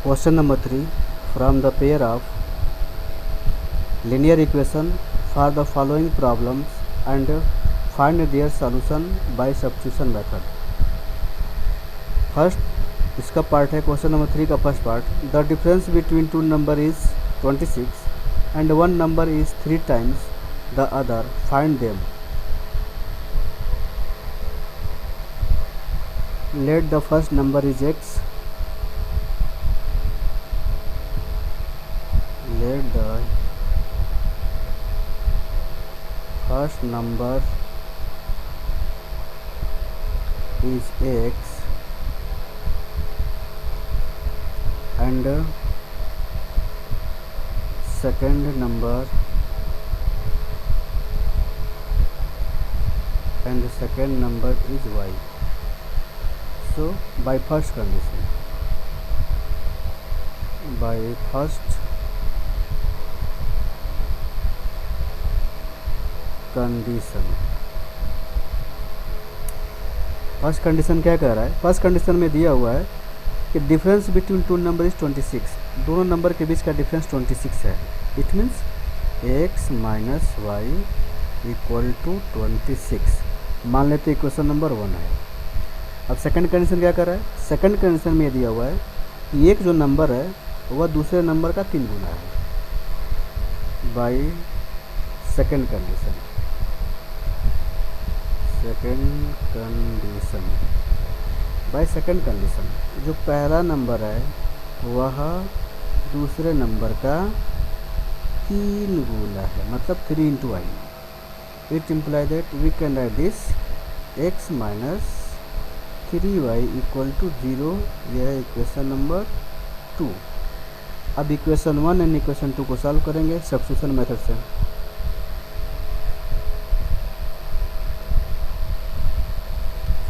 Question number 3. From the pair of linear equation for the following problems and find their solution by substitution method. First इसका part है question number 3 का first part. The difference between two number is 26 and one number is 3 times the other. Find them. Let the first number is x. Let the first number is x and second number is y. So by first condition, first condition क्या कह रहा है. First condition में दिया हुआ है कि difference between two number is 26. दोनों नंबर के बीच का डिफरेंस 26 है. It means x minus y equal to 26. मान लेते इक्वेशन नंबर 1 है. अब सेकंड कंडीशन क्या कर रहा है. सेकंड कंडीशन में दिया हुआ है कि एक जो नंबर है वह दूसरे नंबर का 3 गुना है. By second condition by second condition जो पहला नंबर है वह दूसरे नंबर का 3 गुना है, मतलब 3 into I. It imply that we can write this x minus 3y equal to 0. यह है इक्वेशन नंबर 2. अब इक्वेशन 1 एंड इक्वेशन 2 को सॉल्व करेंगे सब्स्टिट्यूशन मेथड से.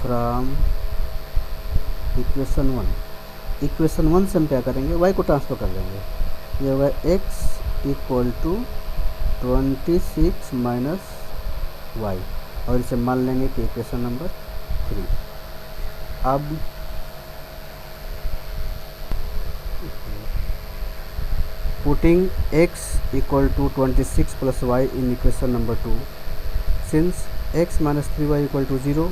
फ्रॉम इक्वेशन 1 से हम क्या करेंगे, y को ट्रांसफर कर देंगे. ये होगा x equal to 26 minus y और इसे मान लेंगे कि इक्वेशन नंबर 3. अब putting x equal to 26 plus y in equation number 2, since x minus 3y equal to 0,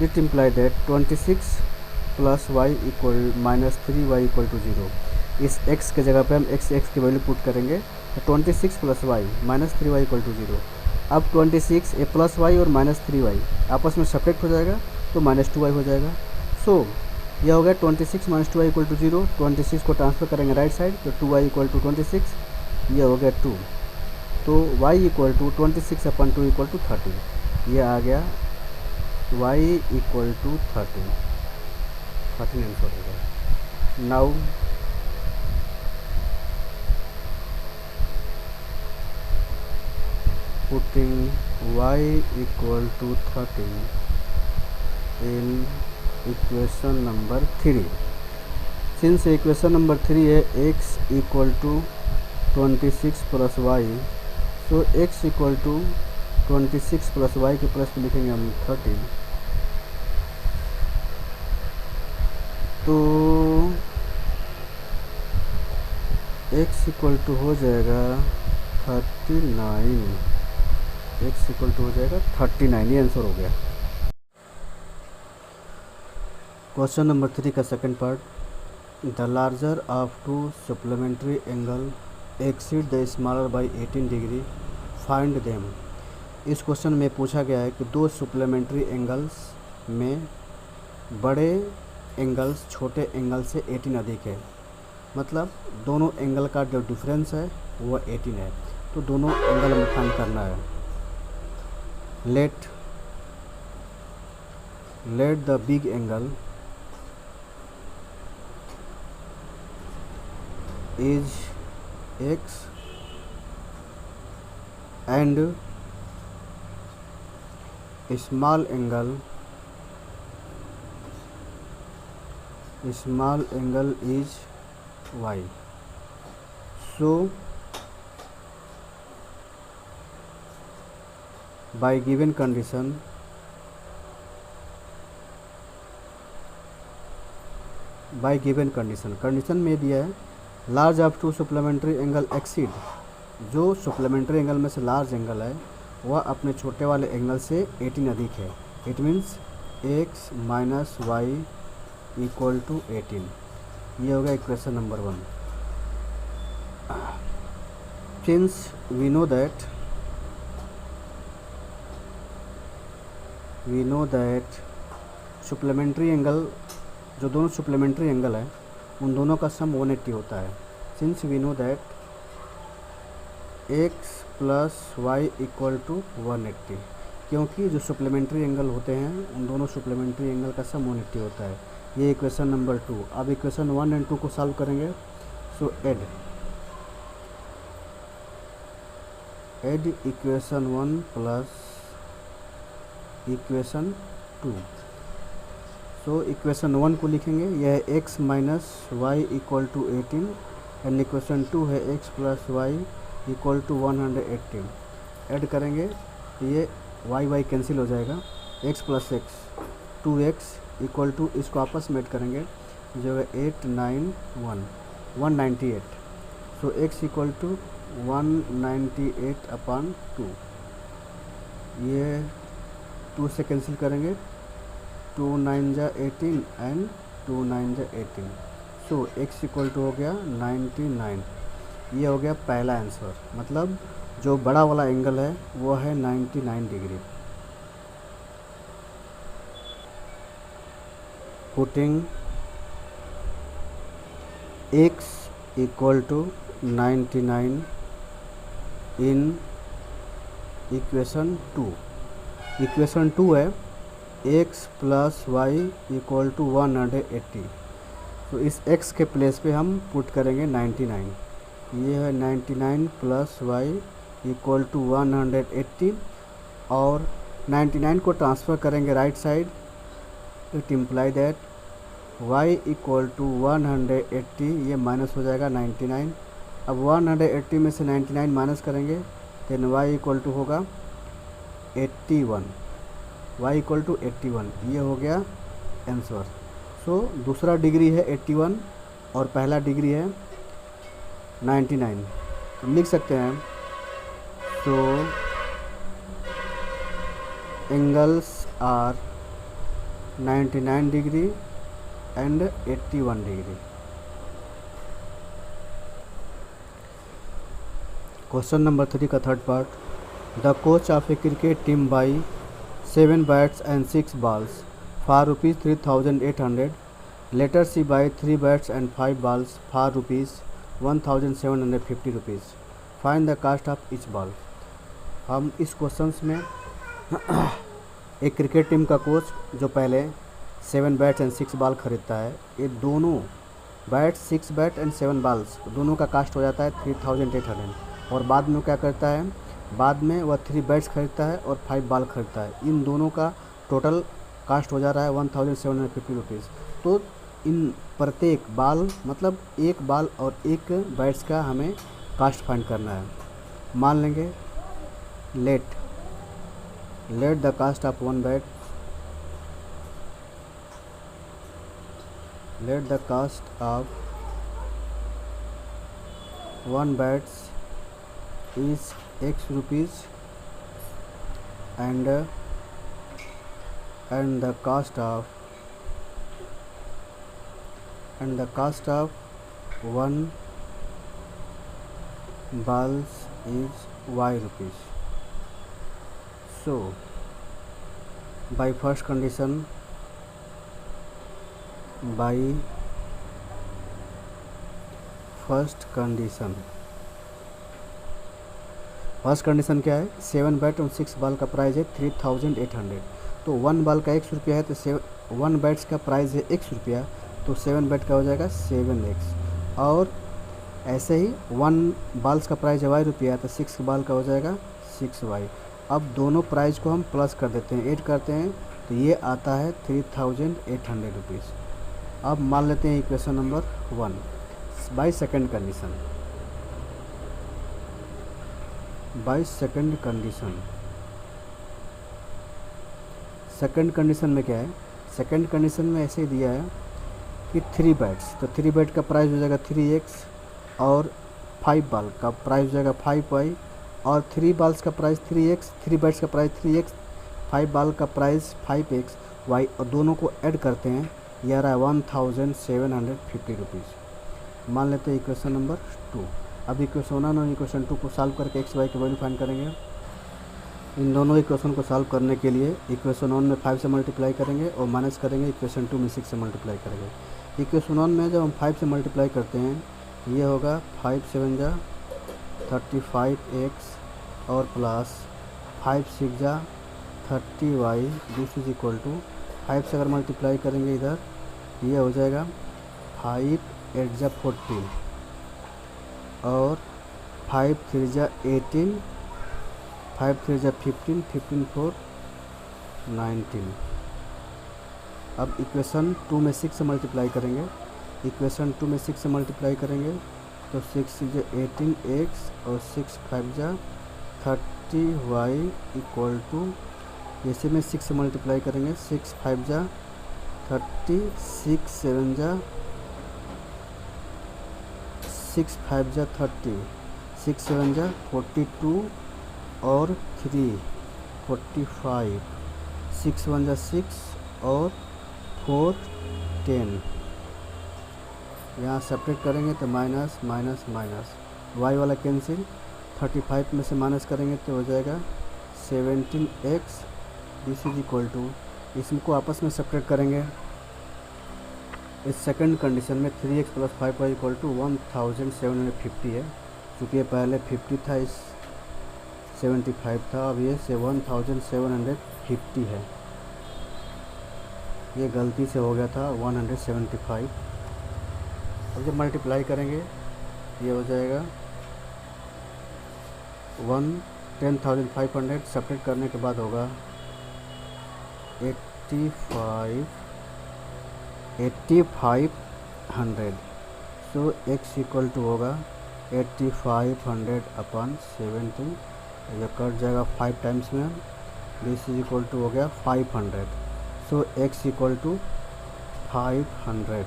it imply that 26 plus y equal minus 3y equal to 0. इस x के जगह पे हम x की वैल्यू पुट करेंगे तो 26 plus y minus 3y equal to 0. अब 26 a plus y और माइनस 3y आपस में सब्ट्रैक्ट हो जाएगा तो माइनस 2y हो जाएगा. सो यह हो गया 26 माइनस 2y इक्वल टू 0. 26 को ट्रांसफर करेंगे राइट साइड तो 2y इक्वल टू 26. यह हो गया 2. तो y इक्वल टू 26 अपन 2 इक्वल टू 30. यह आ गया y इक्वल टू 13 आंसर हो गया. Now putting y equal to 13 in equation number 3. Since equation number 3 है x equal to 26 plus y, so x equal to 26 plus y के plus पे लिखेंगे हम 13. तो x इक्वल टू हो जाएगा 39. x इक्वल टू हो जाएगा 39. ये आंसर हो गया. क्वेश्चन नंबर 3 का second part. The larger of to supplementary angle exceed the smaller by 18 degree. Find them. इस क्वेश्चन में पूछा गया है कि दो सप्लीमेंट्री एंगल्स में बड़े एंगल्स छोटे एंगल से 18 अधिक है, मतलब दोनों एंगल का जो डिफरेंस है वो 18 है. तो दोनों एंगल हमें फाइंड करना है. Let the big angle is x and small angle is y. So by given condition bye given condition, condition में दिया है large of to supplementary angle exceed, जो सप्लीमेंट्री एंगल में से लार्ज एंगल है वह अपने छोटे वाले एंगल से 18 अधिक है। It means x minus y equal to 18। ये हो गया equation number 1। Since we know that supplementary angle, जो दोनों सप्लीमेंट्री एंगल है उन दोनों का सम 180 होता है। Since we know that x plus y equal to 180, क्योंकि जो सप्लीमेंट्री एंगल होते हैं उन दोनों सप्लीमेंट्री एंगल का सम 180 होता है। ये इक्वेशन नंबर 2। अब इक्वेशन 1 एंड 2 को सॉल्व करेंगे। So add equation 1 plus equation 2। So equation 1 को लिखेंगे, यह है x minus y equal to 18 and equation 2 है x plus y equal to 118। Add करेंगे तो ये y कैंसिल हो जाएगा, x plus x 2x equal to, इसको आपस में ऐड करेंगे जो है 198। So x equal to 198 upon 2। ये 2 से कैंसिल करेंगे, 2 9 जा 18 एंड 2 9 जा 18। सो x इक्वल टू हो गया 99। ये हो गया पहला आंसर, मतलब जो बड़ा वाला एंगल है वो है 99 degree. Putting x equal to 99 in equation 2। Equation 2 है x plus y equal to 180। तो इस x के प्लेस पे हम पुट करेंगे 99। ये है 99 प्लस वाई इक्वल टू 180 और 99 को ट्रांसफ़र करेंगे right side. It imply that y equal to 180, ये माइनस हो जाएगा 99। अब 180 में से 99 माइनस करेंगे देन y इक्वल टू होगा 81। y इक्वल टू 81, ये हो गया आंसर। सो दूसरा डिग्री है 81 और पहला डिग्री है 99। तो लिख सकते हैं, so angles are 99 degree and 81 degree. Question number 3 का third part. The coach of a cricket team buy 7 bats and 6 balls for rupees 3800. Later she buy 3 bats and 5 balls for rupees 1750 rupees. Find the cost of each ball. हम इस questions में एक cricket team का coach जो पहले 7 bats and 6 ball खरीदता है, ये दोनों बैट्स 6 बैट एंड 7 बॉल्स दोनों का कास्ट हो जाता है 3800। और बाद में क्या करता है, बाद में वह 3 बैट्स खरीदता है और 5 बॉल खरीदता है। इन दोनों का टोटल कास्ट हो जा रहा है 1750 रुपीज़। तो इन प्रत्येक बॉल, मतलब एक बॉल और एक बैट्स का हमें कास्ट फाइंड करना है। मान लेंगे let the cost of 1 bat, let the cost of 1 bats is x rupees and the cost of 1 balls is y rupees. So by first condition, first condition क्या है, 7 बैट और 6 ball का price है 3800। तो 1 बॉल का 1 रुपया है, तो 1 बैट्स का प्राइस है 1 रुपया, तो 7 बैट का हो जाएगा 7x। और ऐसे ही 1 बॉल्स का प्राइस है y रुपया, तो 6 बॉल का हो जाएगा 6y। अब दोनों प्राइस को हम प्लस कर देते हैं, ऐड करते हैं, तो ये आता है 3800 रुपीज़। अब मान लेते हैं equation number 1 by second condition. Second condition में क्या है, सेकेंड कंडीशन में ऐसे ही दिया है कि 3 बैट्स, तो 3 बैट का प्राइस हो जाएगा 3x और 5 बॉल का प्राइस हो जाएगा 5y और 3 बॉल्स का प्राइस 3x, 3 बैट्स का प्राइस 3x, 5 बॉल का प्राइस 5xy और दोनों को ऐड करते हैं, ये आ रहा है 1750 रुपीज़। मान लेते हैं इक्वेशन नंबर 2। अब इक्वेशन 1 और इक्वेशन 2 को सॉल्व करके एक्स वाई की वैल्यू फाइंड करेंगे। इन दोनों इक्वेशन को सॉल्व करने के लिए इक्वेशन 1 में 5 से मल्टीप्लाई करेंगे और माइनस करेंगे, इक्वेशन 2 में 6 से मल्टीप्लाई करेंगे। इक्वेशन 1 में जब हम 5 से मल्टीप्लाई करते हैं, ये होगा 5 7 जा 35x और प्लस 5 6 जा 30y, this is equal to 5 से अगर मल्टीप्लाई करेंगे इधर, ये हो जाएगा 5 8 जा 14 और 5 3 जा 18, 5 3 जा 15, 15 4 19। अब इक्वेशन 2 में 6 से मल्टीप्लाई करेंगे, इक्वेशन 2 में 6 से मल्टीप्लाई करेंगे तो 6 6 जा 18x और 6 5 जा 30y इक्वल टू, जैसे में 6 से मल्टीप्लाई करेंगे 6 5 जा 30, 6 7 जा 6 5 जा 30, 6 7 जा 42 और 3 45, 6 1 जा 6 और 4 10। यहाँ सेपरेट करेंगे तो माइनस माइनस माइनस, वाई वाला कैंसिल, 35 में से माइनस करेंगे तो हो जाएगा 17x, this is equal to, इसको आपस में सेपरेट करेंगे। इस सेकंड कंडीशन में 3x plus 5y equal to 1750 है, चूँकि ये पहले 50 था, इस 75 था, अब ये 1750 है, ये गलती से हो गया था 175। अब जब मल्टीप्लाई करेंगे ये हो जाएगा 10,500, सेपरेट करने के बाद होगा 8500। सो x इक्वल टू होगा 8500 अपन 70, ये कट जाएगा 5 टाइम्स में, दिस इज इक्वल टू हो गया 500। सो x इक्वल टू 500,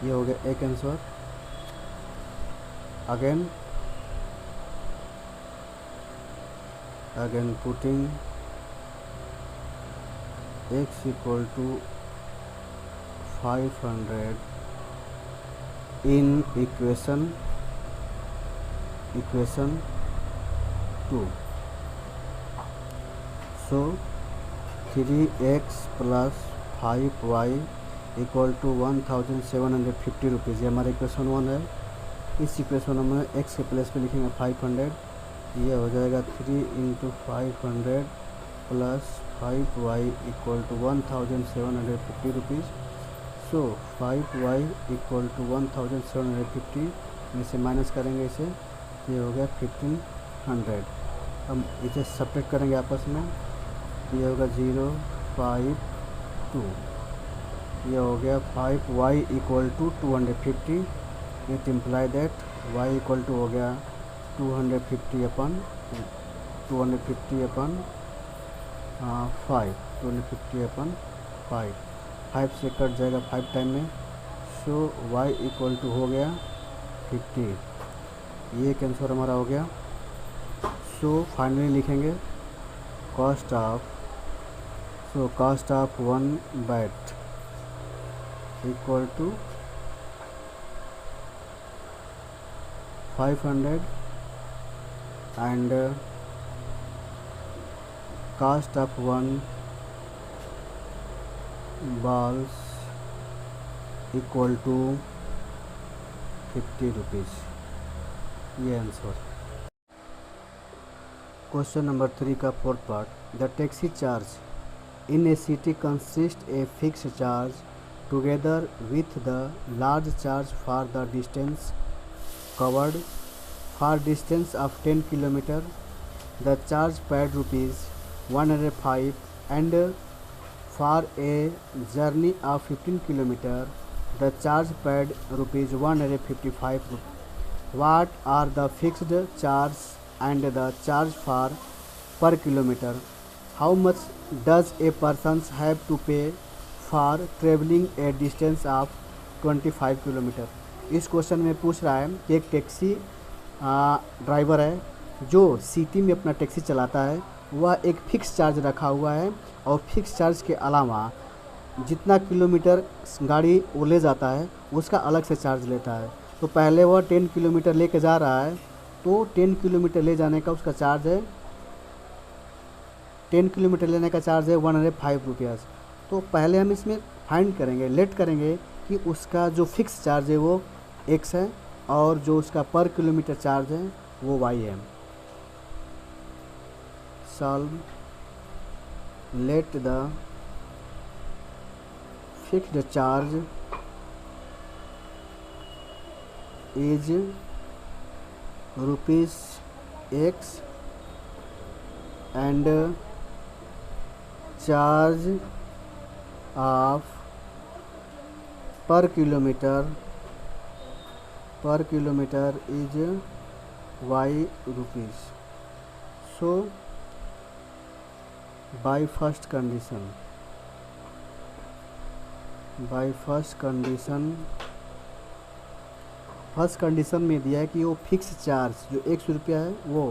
ये हो गया एक answer. Again putting x equal to 500 in equation 2। So 3x plus 5y equal to 1750 rupees, ये हमारा इक्वेशन 1 है। इस इक्वेशन में x के प्लेस पे लिखेंगे 500, ये हो जाएगा 3 into 500 plus 5y equal to 1750 rupees. So 5y equal to 1750 में से माइनस करेंगे इसे, ये हो गया 1500। हम इसे सेपरेट करेंगे आपस में, ये होगा 0 5 2, ये हो गया 5y equal to 250, it imply that y equal to हो गया 250 अपन 5, 250 अपन 5 से कट जाएगा 5 टाइम में। सो y इक्वल टू हो गया 50, ये आंसर हमारा हो गया। सो फाइनली लिखेंगे cost of 1 bat equal to 500 and cost of 1 balls equal to 50 rupees, ये आंसर। क्वेश्चन नंबर 3 का fourth part, the taxi charge in A city consist a fixed charge together with the large charge for the distance covered. For distance of 10 km, the charge paid rupees 105, and for a journey of 15 km, the charge paid rupees 155. What are the fixed charge and the charge for per kilometer? How much does a person have to pay for travelling A distance of 25 kilometre. इस question में पूछ रहा है कि एक taxi driver है जो city में अपना टैक्सी चलाता है, वह एक फ़िक्स चार्ज रखा हुआ है और फिक्स चार्ज के अलावा जितना किलोमीटर गाड़ी वो ले जाता है उसका अलग से चार्ज लेता है। तो पहले वह 10 किलोमीटर लेके जा रहा है, तो 10 किलोमीटर ले जाने का उसका चार्ज है 10 किलोमीटर लेने का चार्ज है 105 रुपयाज़। तो पहले हम इसमें फाइंड करेंगे, लेट करेंगे कि उसका जो फिक्स चार्ज है वो x है और जो उसका पर किलोमीटर चार्ज है वो y है। Solve, let the fixed charge is ₹x and charge of per kilometer is y rupees. So by first condition first condition में दिया है कि वो फिक्स चार्ज जो 100 रुपया है वो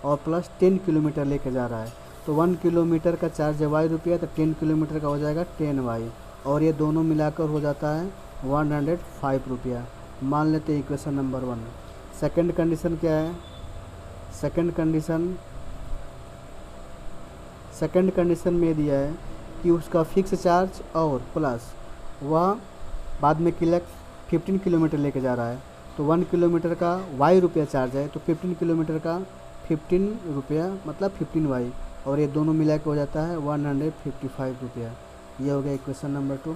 और प्लस 10 किलोमीटर लेके जा रहा है। तो 1 किलोमीटर का चार्ज है y रुपया, तो 10 किलोमीटर का हो जाएगा 10y और ये दोनों मिलाकर हो जाता है 105 रुपया। मान लेते हैं इक्वेशन नंबर 1। सेकंड कंडीशन क्या है? सेकंड कंडीशन में दिया है कि उसका फिक्स चार्ज और प्लस वह बाद में 15 किलोमीटर लेके जा रहा है, तो 1 किलोमीटर का y रुपया चार्ज है, तो 15 किलोमीटर का 15 रुपया मतलब 15y और ये दोनों मिला के हो जाता है 155 रुपया। ये हो गया इक्वेशन नंबर 2।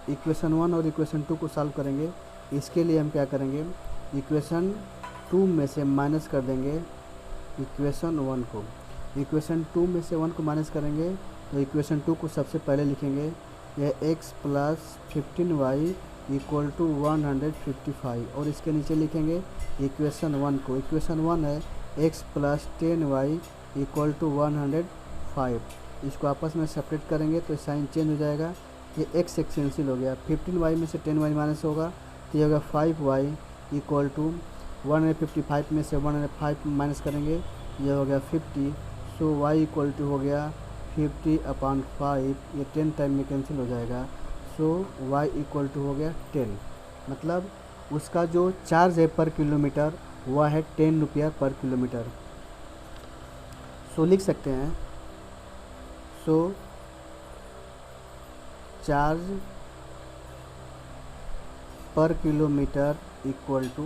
इक्वेशन 1 और इक्वेशन 2 को सॉल्व करेंगे। इसके लिए हम क्या करेंगे, इक्वेशन 2 में से माइनस कर देंगे इक्वेशन 1 को। इक्वेशन 2 में से 1 को माइनस करेंगे तो इक्वेशन 2 को सबसे पहले लिखेंगे, यह x plus 15y equal to 155 और इसके नीचे लिखेंगे इक्वेशन 1 को। इक्वेशन 1 है x plus 10y equal to 105। इसको आपस में सेपरेट करेंगे तो साइन चेंज हो जाएगा, ये x एक कैंसिल हो गया, 15y में से 10y माइनस होगा तो ये होगा 5y इक्वल टू 155 में से 105 माइनस करेंगे, ये हो गया 50। सो y इक्वल टू हो गया 50/5, ये 10 टाइम में कैंसिल हो जाएगा। सो y इक्वल टू हो गया 10, मतलब उसका जो चार्ज है पर किलोमीटर वह है 10 रुपया पर किलोमीटर। सो लिख सकते हैं, सो चार्ज पर किलोमीटर इक्वल टू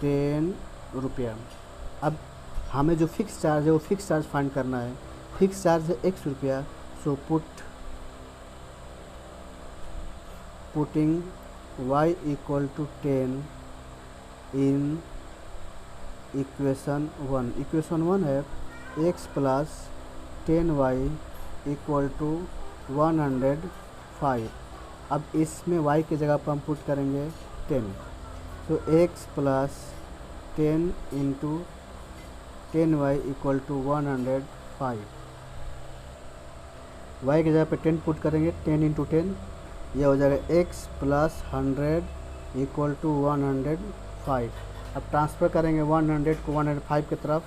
10 रुपया। अब हमें जो फिक्स चार्ज है वो फिक्स चार्ज फाइंड करना है। फिक्स चार्ज है 100 रुपया, so putting y equal to 10 in equation 1। Equation 1 है x plus 10y equal to 105। अब इसमें y की जगह पर हम पुट करेंगे 10, तो x plus 10 into 10y equal to 105। y की जगह पे 10 पुट करेंगे, 10 इंटू 10 यह हो जाएगा x प्लस 100 इक्वल टू 105। अब ट्रांसफ़र करेंगे 100 को 105 की तरफ,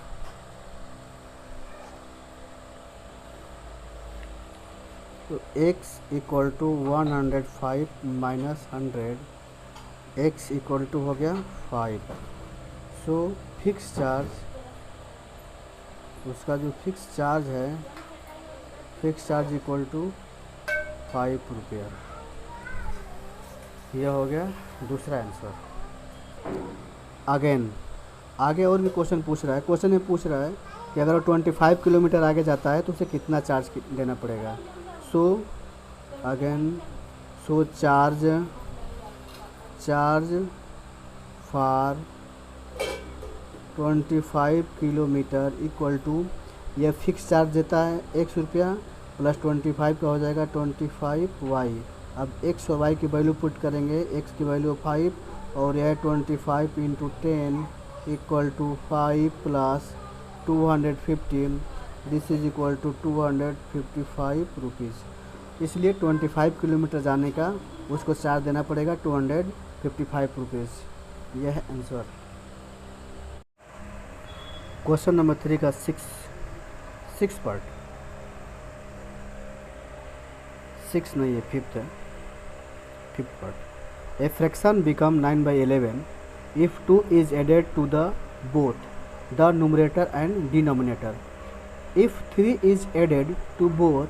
तो x equal to 105 minus 100, x equal to हो गया 5। सो फिक्स चार्ज, उसका जो फिक्स चार्ज है, फिक्स चार्ज इक्वल टू 5 रुपया। यह हो गया दूसरा आंसर। अगेन आगे और भी क्वेश्चन पूछ रहा है। क्वेश्चन में पूछ रहा है कि अगर वो 25 किलोमीटर आगे जाता है तो उसे कितना चार्ज देना पड़ेगा। So again charge for 25 kilometre equal to, यह फिक्स चार्ज देता है 100 रुपया प्लस 25 का हो जाएगा 25y। अब x और y की वैल्यू पुट करेंगे, x की वैल्यू 5 और यह 25 into 10 equal to 5 plus 215, this is equal to 255 rupees. इसलिए 25 किलोमीटर जाने का उसको चार्ज देना पड़ेगा 255 रुपीज़। यह है आंसर। क्वेश्चन नंबर 3 का सिक्स पार्ट, 6 नहीं है, fifth part. A fraction become 9/11 if 2 is added to the both the numerator and denominator. If 3 is added to both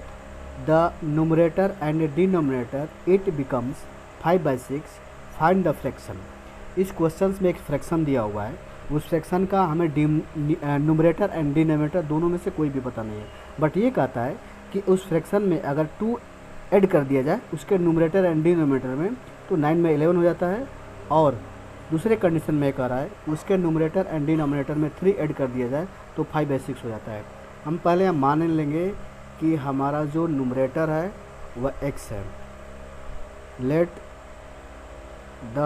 the numerator and denominator, it becomes 5/6. Find the fraction. इस question में एक fraction दिया हुआ है, उस fraction का हमें numerator and denominator दोनों में से कोई भी पता नहीं है, बट ये कहता है कि उस फ्रैक्शन में अगर 2 ऐड कर दिया जाए उसके न्यूमरेटर एंड डिनोमिनेटर में तो 9/11 हो जाता है, और दूसरे कंडीशन में कह रहा है उसके न्यूमरेटर एंड डिनोमिनेटर में 3 ऐड कर दिया जाए तो 5/6 हो जाता है। हम पहले मान लेंगे कि हमारा जो न्यूमरेटर है वह x है। Let the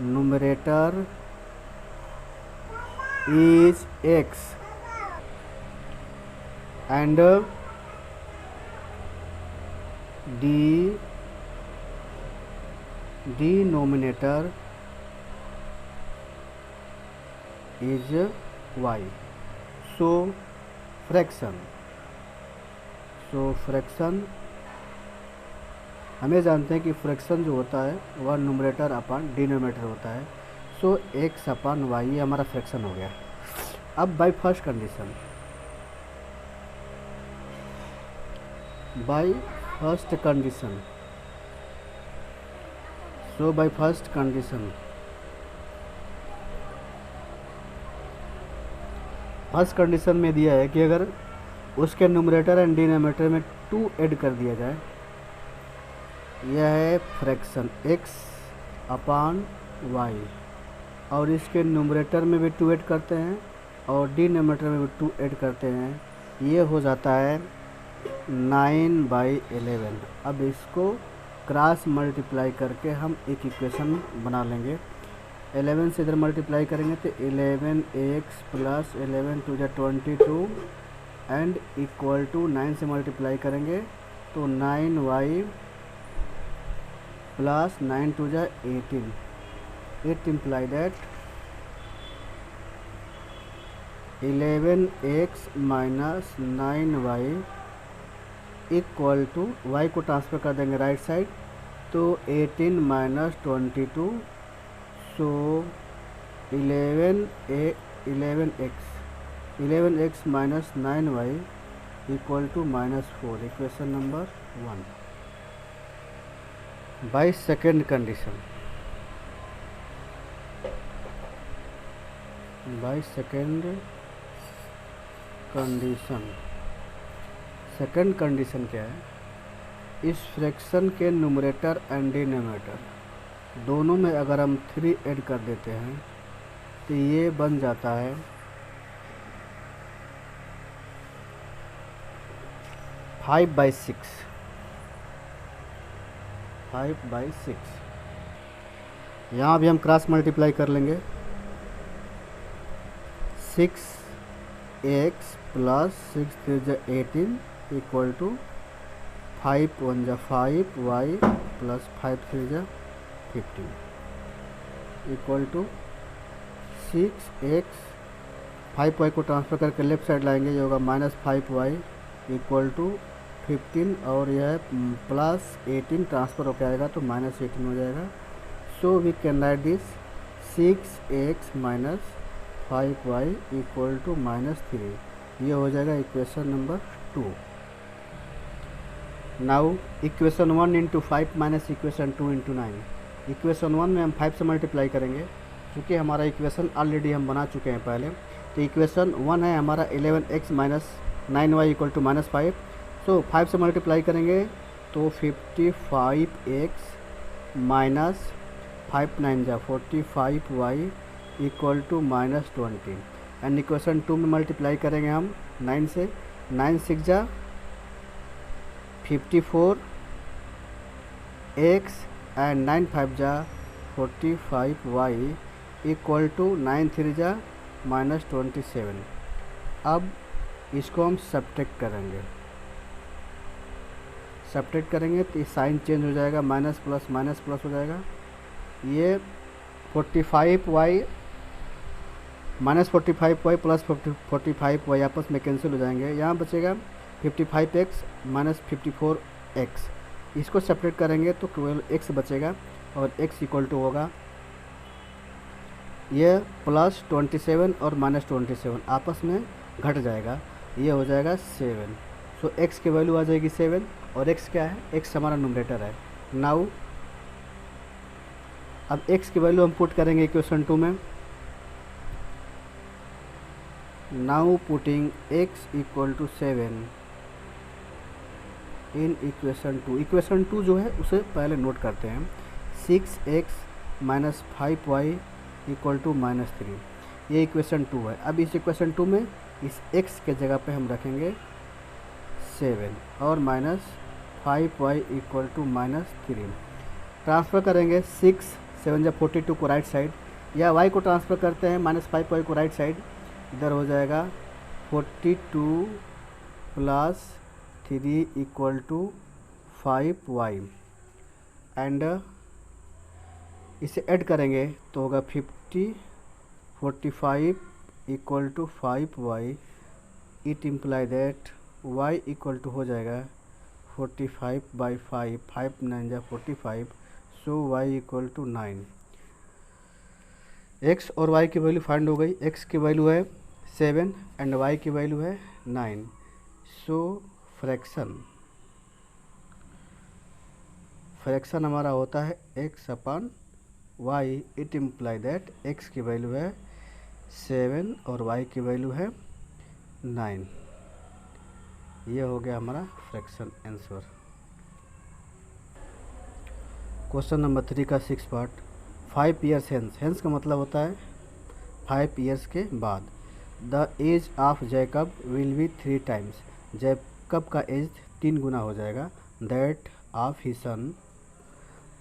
numerator is x and denominator is y. So fraction हमें जानते हैं कि फ्रैक्शन जो होता है वह न्यूमरेटर अपन डिनोमिनेटर होता है। सो x अपन y, ये हमारा फ्रैक्शन हो गया। अब by first condition, so by first condition, first condition में दिया है कि अगर उसके न्यूमरेटर एंड डिनोमिनेटर में 2 ऐड कर दिया जाए, यह है फ्रैक्शन x अपान y, और इसके न्यूमरेटर में भी 2 ऐड करते हैं और डिनोमिनेटर में भी 2 ऐड करते हैं, ये हो जाता है 9/11। अब इसको क्रॉस मल्टीप्लाई करके हम एक इक्वेशन बना लेंगे। 11 से इधर मल्टीप्लाई करेंगे तो 11x प्लस 11 2 जा 22 एंड इक्वल टू 9 से मल्टीप्लाई करेंगे तो 9y प्लस 9 2 जा 18। It imply that 11x minus 9y equal to y को ट्रांसफ़र कर देंगे राइट साइड तो 18 minus 22, so 11x minus 9y equal to -4। Equation number 1। By second condition, second condition क्या है, इस फ्रैक्शन के न्यूमरेटर एंड डिनोमिनेटर दोनों में अगर हम 3 ऐड कर देते हैं तो ये बन जाता है 5/6। यहाँ भी हम क्रॉस मल्टीप्लाई कर लेंगे। 6x प्लस 6 3 जा 18 इक्वल टू 5 1 जा 5 y प्लस 5 3 जा 15 इक्वल टू 6x, 5y को ट्रांसफ़र करके लेफ्ट साइड लाएंगे, ये होगा -5y इक्वल टू 15 और यह प्लस 18 ट्रांसफ़र होकर आएगा तो -18 हो जाएगा। So we can write this 6x minus 5y equal to -3। ये हो जाएगा equation number 2। Now equation 1 into 5 minus equation 2 into 9। Equation 1 में हम 5 से मल्टीप्लाई करेंगे, क्योंकि हमारा इक्वेशन ऑलरेडी हम बना चुके हैं पहले। तो इक्वेशन 1 है हमारा 11x minus 9y equal to -5। सो 5 से मल्टीप्लाई करेंगे तो 55x माइनस 5 9 जा 45y equal to -20 and equation 2 में मल्टीप्लाई करेंगे हम 9 से, 9 6 जा 54 x एंड 9 5 जा 45y इक्वल टू 9 3 जा -27 अब इसको हम सब्ट्रैक्ट करेंगे, सब्ट्रैक्ट करेंगे तो ये साइन चेंज हो जाएगा, माइनस प्लस हो जाएगा। ये 45y minus 45y plus 45y आपस में कैंसिल हो जाएंगे। यहाँ बचेगा 55x माइनस 54x। इसको सेपरेट करेंगे तो केवल x बचेगा और x इक्वल टू होगा ये प्लस 27 और माइनस 27 आपस में घट जाएगा, ये हो जाएगा 7। सो x की वैल्यू आ जाएगी 7 और x क्या है, x हमारा न्यूमरेटर है। नाउ अब x की वैल्यू हम पुट करेंगे इक्वेशन 2 में। Now putting x equal to 7 in equation 2। Equation 2 जो है उसे पहले नोट करते हैं। 6x minus 5y equal to minus 3, ये इक्वेशन 2 है। अब इस इक्वेशन 2 में इस x के जगह पे हम रखेंगे 7 और minus 5y equal to minus 3। Transfer करेंगे 6 7 या 42 को राइट साइड, या y को ट्रांसफ़र करते हैं माइनस 5y को राइट साइड। इधर हो जाएगा 42 plus 3 equal to 5y and इसे ऐड करेंगे तो होगा 45 equal to 5y। It imply that y equal to हो जाएगा 45 बाई 5, 5 9 जा 45, so y equal to 9। x और y की वैल्यू फाइंड हो गई। x की वैल्यू है 7 एंड y की वैल्यू है 9। सो फ्रैक्शन हमारा होता है x upon y। It imply that x की वैल्यू है 7 और y की वैल्यू है 9। ये हो गया हमारा फ्रैक्शन आंसर। क्वेश्चन नंबर 3 का 6 पार्ट। 5 ईयर्स हेंस, हेंस का मतलब होता है 5 ईयर्स के बाद। The age of Jacob will be 3 times, Jacob का एज 3 गुना हो जाएगा। दैट ऑफ ही सन,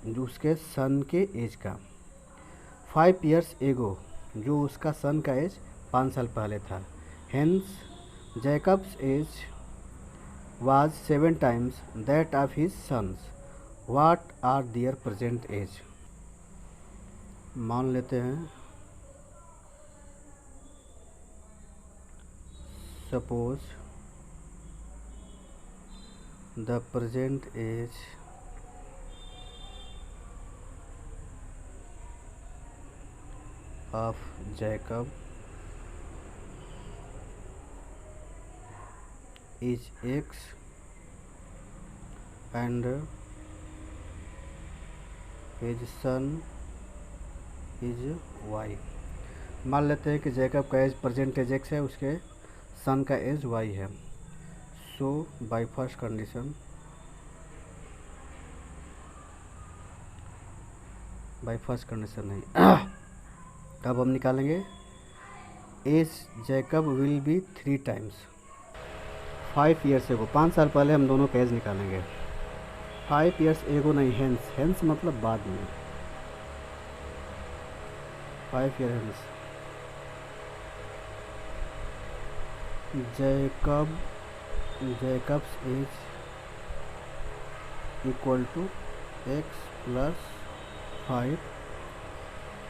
जो उसके सन के एज का। 5 ईयर्स एगो, जो उसका सन का एज 5 साल पहले था। Hence Jacob's age was 7 times that of his sons. What are their present age? मान लेते हैं suppose the present age of Jacob is x and his son is y। मान लेते हैं कि जैकब का एज प्रेजेंट एज x है, उसके सन का एज y है। सो बाय फर्स्ट कंडीशन, नहीं अब हम निकालेंगे age Jacob will be 3 times. 5 years ago, 5 साल पहले हम दोनों का एज निकालेंगे। 5 ईयर्स एगो नहीं, हेंस, हेंस मतलब बाद में। 5 year hence Jacob's age equal to x plus 5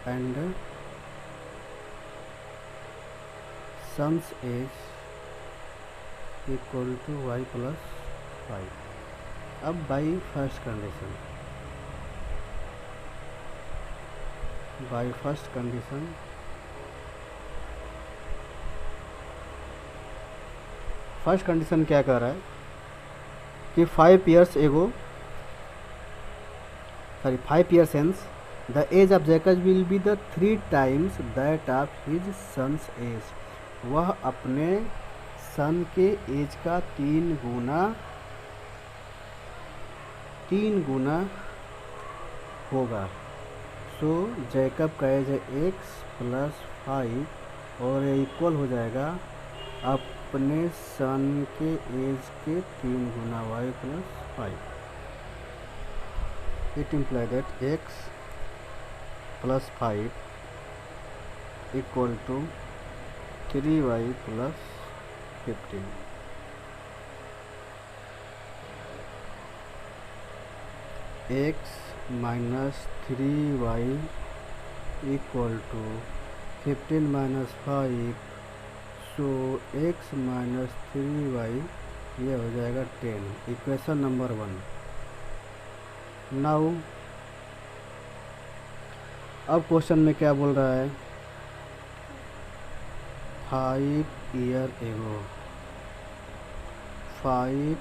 and son's age equal to y plus 5। अब by first condition, first condition क्या कह रहा है कि 5 years ago, 5 years hence the age of Jacob will be the 3 times that of his son's age. वह अपने son के age का 3 गुना होगा। सो जैकब का एज है x प्लस 5 और ये इक्वल हो जाएगा अपने सन के एज के 3 गुना y plus 5। It imply that x plus 5 equal to 3y plus 15। x minus 3y equal to 15 minus 5, so x minus 3y ये हो जाएगा 10। Equation number 1। नाउ अब क्वेश्चन में क्या बोल रहा है, 5 year ago, 5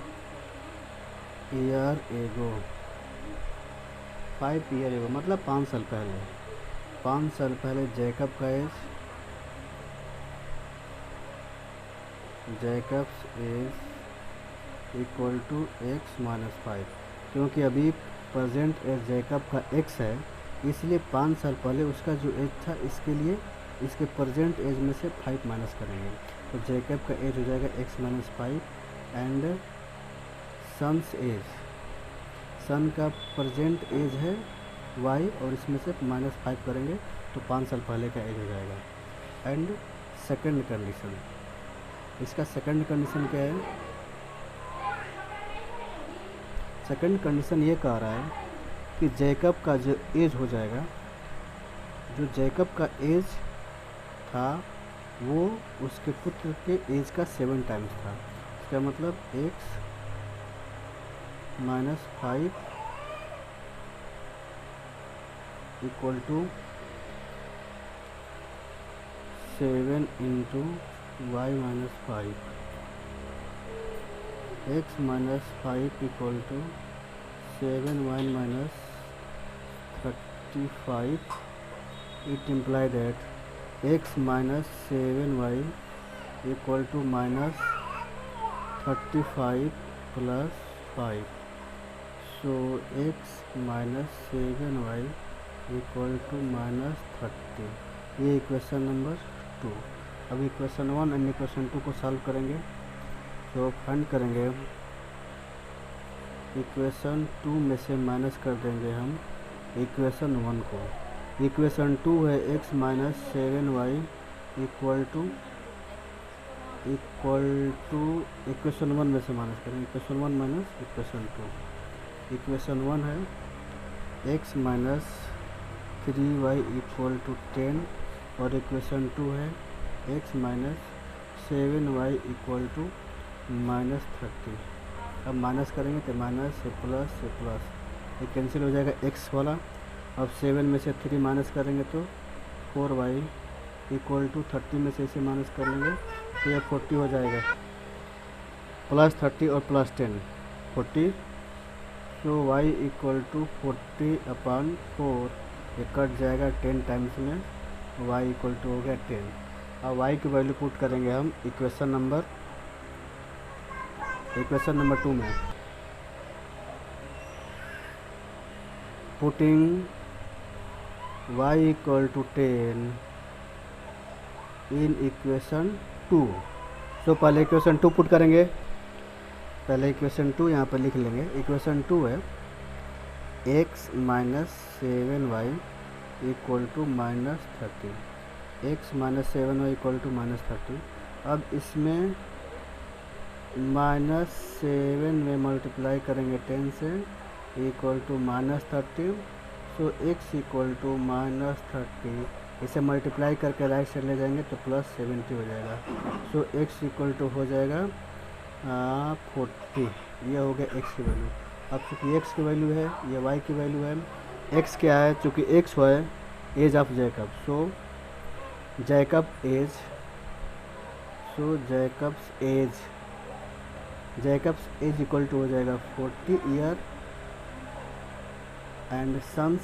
year ago, 5 year ago मतलब 5 साल पहले, 5 साल पहले जैकब का age, Jacob's age equal to x minus 5। क्योंकि अभी प्रेजेंट एज जैकब का x है, इसलिए 5 साल पहले उसका जो एज था, इसके लिए इसके प्रेजेंट एज में से 5 माइनस करेंगे, तो जैकब का एज हो जाएगा x minus 5 and son's age, son का प्रेजेंट एज है y और इसमें से माइनस 5 करेंगे तो 5 साल पहले का एज हो जाएगा। एंड सेकंड कंडीशन, इसका सेकंड कंडीशन क्या है, सेकंड कंडीशन ये कह रहा है कि जैकब का जो एज हो जाएगा, जो जैकब का एज था वो उसके पुत्र के एज का 7 टाइम्स था। इसका मतलब x minus 5 equal to 7 into y minus 5, x minus 5 equal to 7y minus 35। It imply that x minus 7y equal to minus 35 plus 5. So x minus 7y equal to minus 30। ये equation number 2। अब equation 1 and equation 2 को solve करेंगे, तो find करेंगे, equation 2 में से minus कर देंगे हम इक्वेशन 1 को। इक्वेशन 2 है x minus 7y equal to equation 1 में से माइनस करेंगे, इक्वेशन 1 माइनस इक्वेशन 2। इक्वेशन 1 है x minus 3y equal to 10 और इक्वेशन 2 है x minus 7y equal to minus 30। अब माइनस करेंगे तो माइनस से प्लस, ये कैंसिल हो जाएगा x वाला। अब 7 में से 3 माइनस करेंगे तो 4y इक्वल टू 30 में से इसे माइनस कर लेंगे तो यह 40 हो जाएगा, प्लस 30 और प्लस 10 40। तो y इक्वल टू 40/4, ये कट जाएगा 10 टाइम्स में, y इक्वल टू हो गया 10। अब y की वैल्यू पुट करेंगे हम इक्वेशन नंबर 2 में। Putting y equal to 10 in equation 2। So पहले इक्वेशन 2 पुट करेंगे, पहले इक्वेशन 2 यहाँ पर लिख लेंगे। इक्वेशन 2 है x minus 7y equal to minus 30, x minus 7y equal to minus 30। अब इसमें माइनस 7 में मल्टीप्लाई करेंगे 10 से equal to minus 30। So x equal to minus 30, इसे मल्टीप्लाई करके राइट साइड ले जाएंगे तो प्लस 70 हो जाएगा। सो x इक्वल टू हो जाएगा 40। ये हो गया x की वैल्यू। अब चूँकि x की वैल्यू है, ये y की वैल्यू है, x क्या है, चूँकि x है age of Jacob, so Jacob's age equal to हो जाएगा 40 year and son's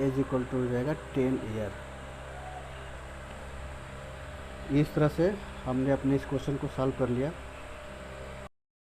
age equal to हो जाएगा 10 ईयर। इस तरह से हमने अपने इस क्वेश्चन को सॉल्व कर लिया।